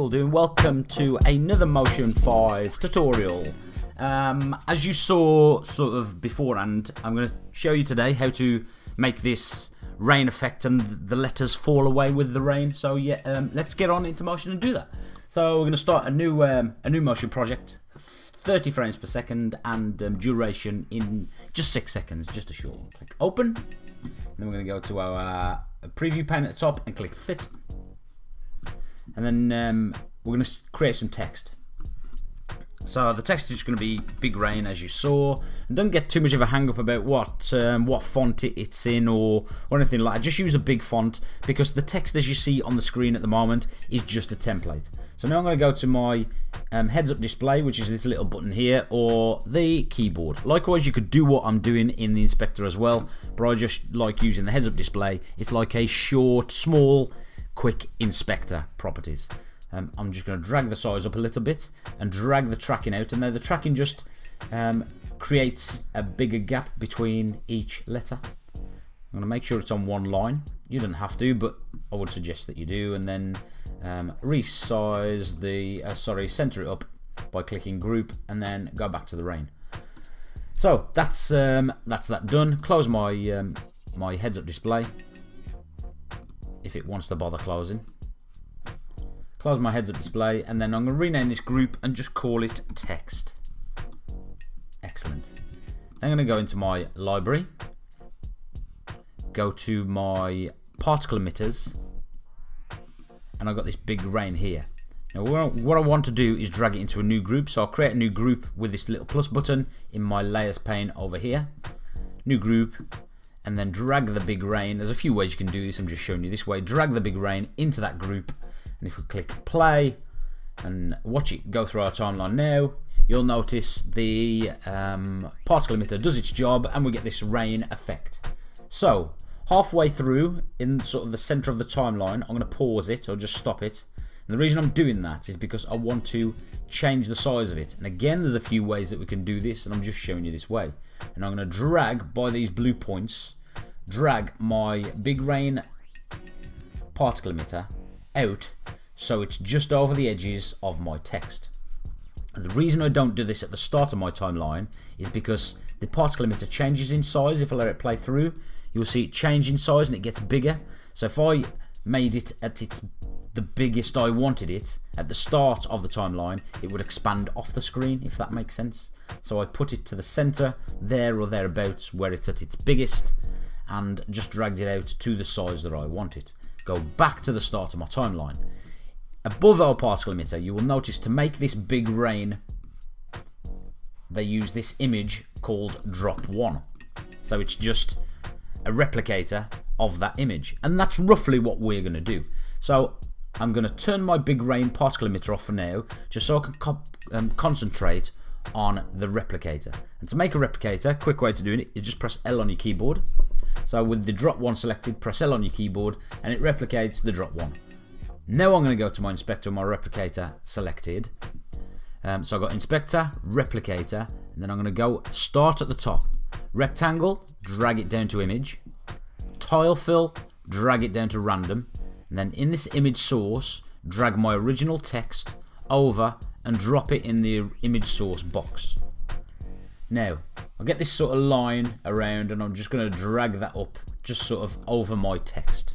all doing? Welcome to another Motion 5 tutorial. As you saw sort of beforehand, I'm going to show you today how to make this rain effect and the letters fall away with the rain. So yeah, let's get on into Motion and do that. So we're going to start a new Motion project, 30 frames per second and duration in just 6 seconds, just a short. Click open, and then we're going to go to our preview pane at the top and click fit. And then we're going to create some text. So the text is going to be Big Rain, as you saw. And don't get too much of a hang up about what font it's in or anything like that. Just use a big font, because the text as you see on the screen at the moment is just a template. So now I'm going to go to my heads-up display, which is this little button here, or the keyboard. Likewise, you could do what I'm doing in the inspector as well, but I just like using the heads-up display. It's like a short, small, quick inspector properties. I'm just going to drag the size up a little bit and drag the tracking out, and now the tracking just creates a bigger gap between each letter. I'm going to make sure it's on one line. You don't have to, but I would suggest that you do. And then resize the center it up by clicking group, and then go back to the rain. So that's that done. Close my my heads-up display if it wants to bother closing. Close my heads-up display, and then I'm going to rename this group and just call it text. Excellent. I'm going to go into my library, go to my particle emitters, and I've got this Big Rain here. Now what I want to do is drag it into a new group, so I'll create a new group with this little plus button in my layers pane over here. New group, and then drag the Big Rain. There's a few ways you can do this, I'm just showing you this way. Drag the Big Rain into that group, and if we click play and watch it go through our timeline now, you'll notice the particle emitter does its job and we get this rain effect. So halfway through, in sort of the center of the timeline, I'm going to pause it or just stop it. And the reason I'm doing that is because I want to change the size of it. And again, there's a few ways that we can do this, and I'm just showing you this way. And I'm going to drag by these blue points, drag my Big Rain particle emitter out so it's just over the edges of my text. And the reason I don't do this at the start of my timeline is because the particle emitter changes in size. If I let it play through, you'll see it change in size and it gets bigger. So if I made it at the biggest I wanted it at the start of the timeline, it would expand off the screen, if that makes sense. So I put it to the center there or thereabouts where it's at its biggest, and just dragged it out to the size that I want it. Go back to the start of my timeline. Above our particle emitter, you will notice to make this Big Rain, they use this image called drop one. So it's just a replicator of that image, and that's roughly what we're going to do. So I'm going to turn my Big Rain particle emitter off for now, just so I can concentrate on the replicator. And to make a replicator, quick way to do it is just press L on your keyboard. So with the drop one selected, press L on your keyboard and it replicates the drop one. Now I'm going to go to my inspector, my replicator selected. So I've got inspector, replicator, and then I'm going to go start at the top. Rectangle, drag it down to image. Tile fill, drag it down to random. And then in this image source, drag my original text over and drop it in the image source box. Now, I'll get this sort of line around, and I'm just going to drag that up just sort of over my text.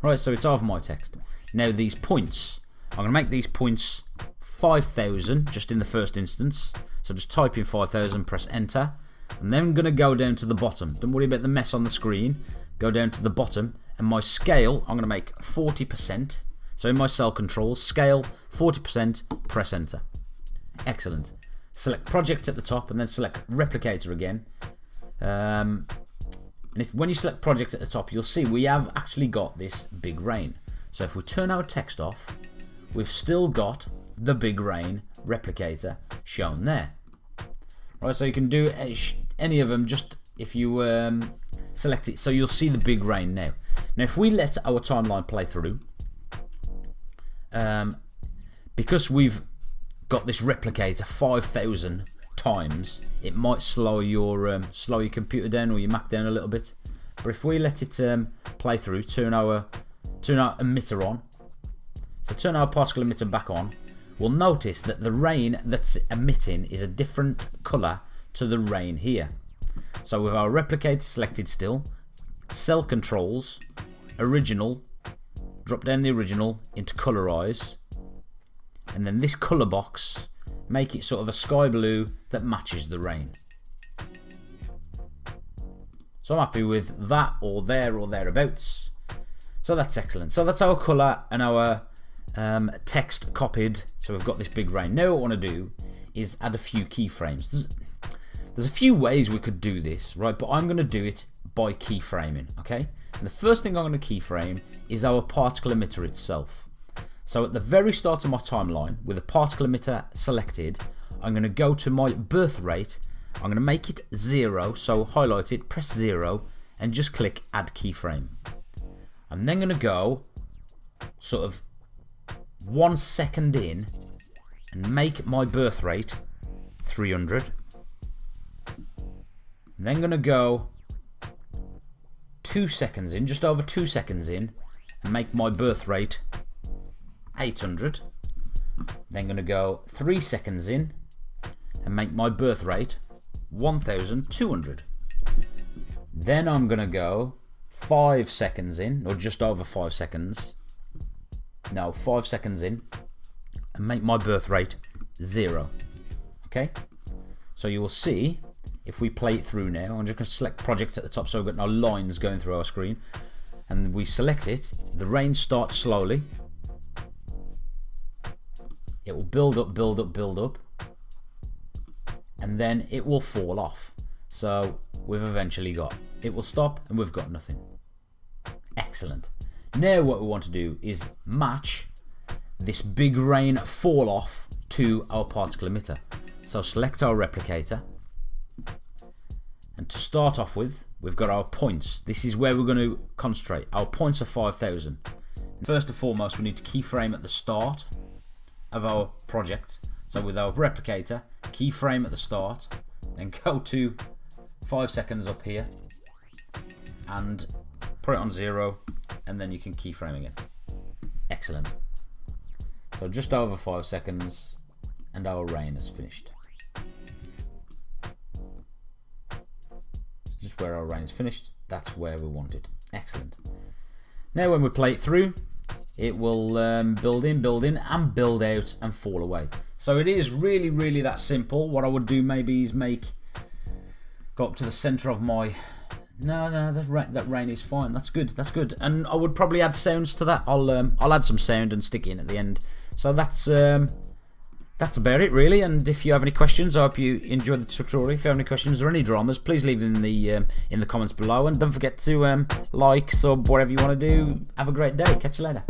Right, so it's over my text. Now these points, I'm going to make these points 5,000 just in the first instance. So just type in 5,000, press enter, and then I'm going to go down to the bottom. Don't worry about the mess on the screen. Go down to the bottom, and my scale I'm going to make 40%. So in my cell controls, scale 40%, press enter. Excellent. Select project at the top and then select replicator again. And when you select project at the top, you'll see we have actually got this Big Rain. So if we turn our text off, we've still got the Big Rain replicator shown there. Right, so you can do any of them just if you select it. So you'll see the Big Rain now. Now if we let our timeline play through, because we've got this replicator 5,000 times, it might slow your computer down or your Mac down a little bit. But if we let it play through, turn our emitter on, So turn our particle emitter back on. We'll notice that the rain that's emitting is a different colour to the rain here. So with our replicator selected still, cell controls, original, drop down the original into colorize, and then this colour box, make it sort of a sky blue that matches the rain. So I'm happy with that, or there or thereabouts. So that's excellent. So that's our colour and our text copied. So we've got this big rain. Now what I want to do is add a few keyframes. There's a few ways we could do this, right? But I'm going to do it by keyframing, okay? And the first thing I'm going to keyframe is our particle emitter itself. So at the very start of my timeline, with the particle emitter selected, I'm going to go to my birth rate. I'm going to make it 0, so highlight it, press 0, and just click add keyframe. I'm then going to go sort of 1 second in and make my birth rate 300. I'm then going to go 2 seconds in, just over 2 seconds in, and make my birth rate 800. Then going to go 3 seconds in and make my birth rate 1200. Then I'm going to go 5 seconds in, or just over 5 seconds. No, 5 seconds in, and make my birth rate 0. Okay? So you will see, if we play it through now, I'm just going to select project at the top so we've got no lines going through our screen. And we select it, the rain starts slowly. It will build up, build up, build up. And then it will fall off. So we've eventually got, it will stop and we've got nothing. Excellent. Now what we want to do is match this big rain fall off to our particle emitter. So select our replicator. And to start off with, we've got our points. This is where we're going to concentrate. Our points are 5,000. First and foremost, we need to keyframe at the start of our project. So with our replicator, keyframe at the start, then go to 5 seconds up here and put it on 0, and then you can keyframe again. Excellent. So just over 5 seconds and our rain is finished. Just where our rain's finished, that's where we want it. Excellent. Now when we play it through, it will build in, and build out and fall away. So it is really, really that simple. What I would do maybe is go up to the center of my, no, that rain is fine. That's good, that's good. And I would probably add sounds to that. I'll add some sound and stick it in at the end. So that's about it really. And if you have any questions, I hope you enjoyed the tutorial. If you have any questions or any dramas, please leave them in the comments below, and don't forget to like, sub, whatever you want to do. Have a great day. Catch you later.